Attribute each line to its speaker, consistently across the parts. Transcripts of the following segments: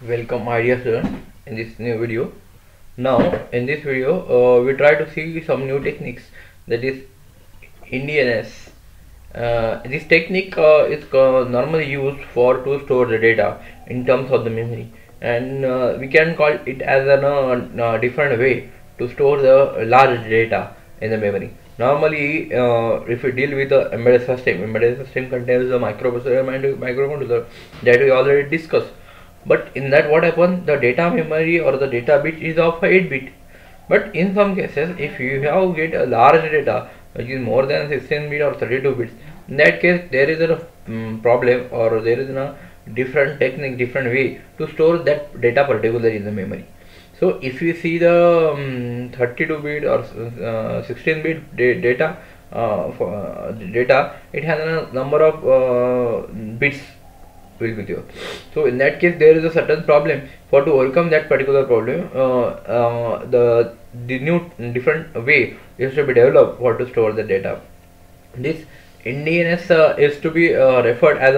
Speaker 1: Welcome my dear student in this new video. Now in this video we try to see some new techniques, that is NDNS. This technique is normally used for to store the data in terms of the memory, and we can call it as a different way to store the large data in the memory. Normally, if we deal with the embedded system contains the microprocessor and microcontroller that we already discussed. But in that, what happens, the data memory or the data bit is of 8 bit. But in some cases, if you have get a large data which is more than 16 bit or 32 bits, in that case there is a problem, or there is a different technique, different way to store that data particularly in the memory. So if you see the 32 bit or 16 bit data, it has a number of bits will be there. So in that case there is a certain problem. For to overcome that particular problem, the new different way is to be developed for to store the data. This NDNS is to be referred as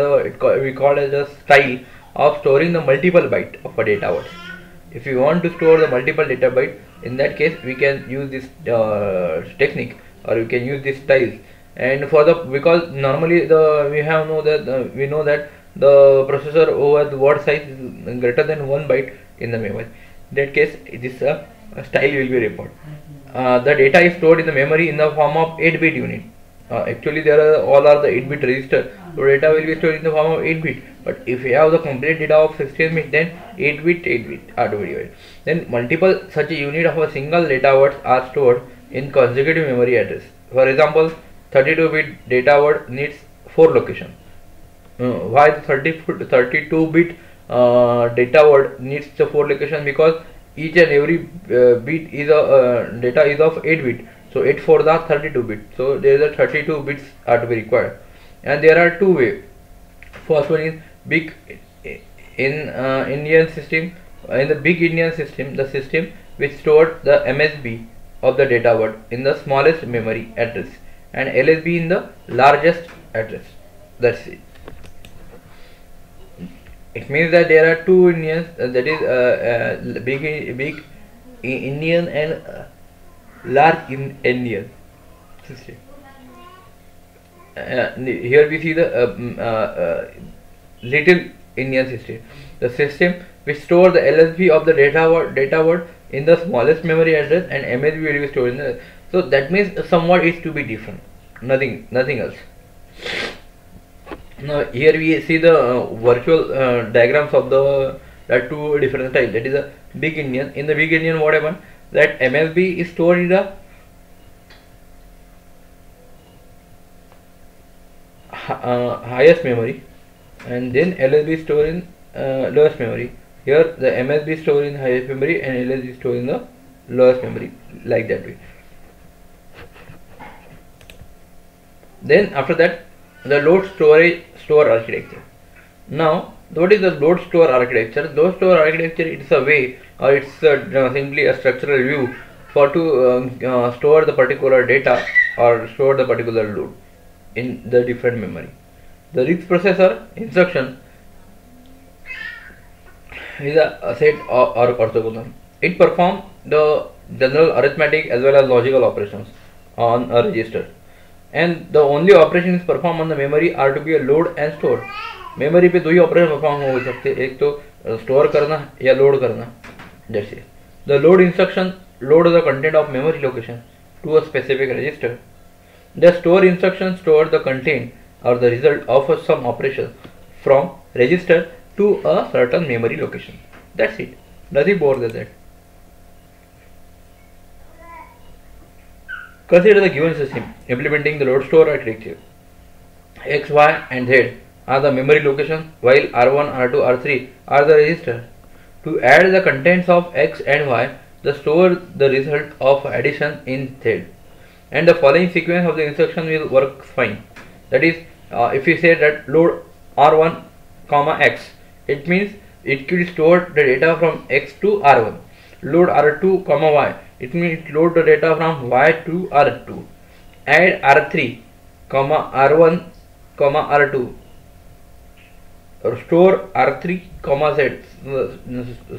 Speaker 1: we call as a style of storing the multiple byte of a data word. If you want to store the multiple data byte, in that case we can use this technique, or we can use this style. And for the, because normally we know that the processor over the word size is greater than 1 byte in the memory. In that case, this style will be referred. The data is stored in the memory in the form of 8-bit unit. Actually, all are the 8-bit register. So data will be stored in the form of 8-bit. But if you have the complete data of 16-bit, then 8-bit are to be divided. Then multiple such a unit of a single data words are stored in consecutive memory address. For example, 32-bit data word needs 4 locations. Why the 32-bit data word needs the 4 location? Because each and every bit is a data is of 8 bit, so 8 for the 32 bit, so there is a 32 bits are to be required. And there are two ways. First one is big in Indian system. In the big Indian system, the system which stored the MSB of the data word in the smallest memory address, and LSB in the largest address. That's it. It means that there are two Indians, that is big Indian and large Indian system. Here we see the little Indian system, the system which store the LSB of the data word in the smallest memory address, and MSB will be stored in the. So that means somewhat is to be different, nothing else. Now here we see the virtual diagrams of the two different styles. That is a big Indian. In the big Indian, what happened? That MSB is stored in the highest memory, and then LSB is stored in lowest memory. Here the MSB is stored in highest memory and LSB is stored in the lowest memory, like that way. Then after that, the load store architecture. Now, what is the load store architecture? Load store architecture, it's a way, or it's simply a structural view for to store the particular data or store the particular load in the different memory. The RISC processor instruction is a set or orthogonal. It performs the general arithmetic as well as logical operations on a register, and the only operations performed on the memory are to be a load and store. Memory पे दो ही operation perform हो सकते हैं, एक तो store करना या load करना. जैसे the load instruction load the content of memory location to a specific register. The store instruction store the content और the result of some operation from register to a certain memory location. That's it, nothing more than that. Consider the given system implementing the load store architecture. X, Y and Z are the memory locations, while R1, R2, R3 are the register. To add the contents of X and Y, the store the result of addition in Z, and the following sequence of the instruction will work fine. That is, if we say that load R1, X, it means it will store the data from X to R1. Load R2, Y, it means load the data from Y to R2. Add R3, R1, R2. store R3 comma Z,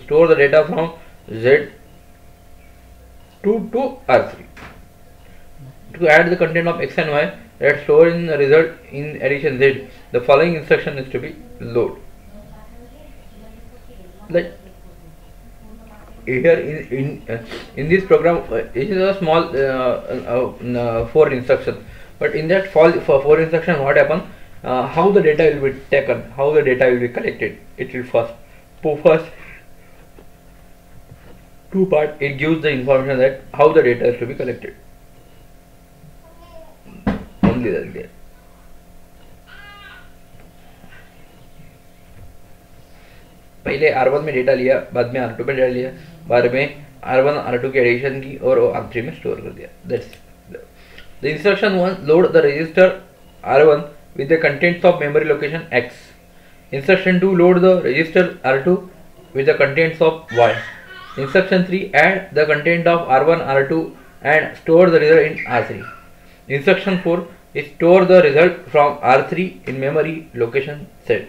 Speaker 1: store the data from Z2 to R3. To add the content of X and Y that store in the result in addition Z, the following instruction is to be load. Like here in this program, it is a small 4 instruction, but in that for 4 instruction, what happen? How the data will be taken, how the data will be collected. It will first two part. It gives the information that how the data is to be collected. Only that. पहले R1 में data लिया, बाद में R2 में data लिया, बाद में R1 R2 की एडिशन की और R3 में स्टोर कर दिया. That's the instruction 1. Load the register R1 with the contents of memory location X. Instruction 2. Load the register R2 with the contents of Y. Instruction 3. Add the content of R1 R2 and store the result in R3. Instruction 4 is store the result from R3 in memory location Z.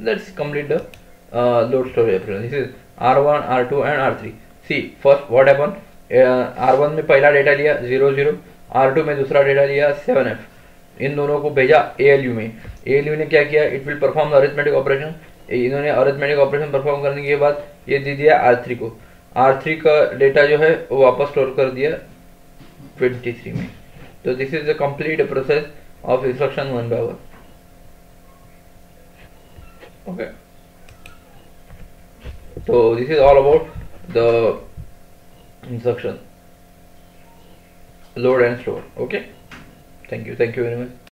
Speaker 1: Let's complete the load storage operation. This is R1, R2 and R3. See, first what happened? R1 में पहला data लिया 00, R2 में दूसरा data लिया 7F. इन दोनों को भेजा ALU में. ALU ने क्या किया? It will perform the arithmetic operation. इन्होंने arithmetic operation perform करने के बाद ये दे दिया R3 को. R3 का डेटा जो है वो वापस स्टोर कर दिया 23 में. So this is the complete process of instruction 1 by 1. Okay. So this is all about the instruction load and store. Okay. Thank you very much.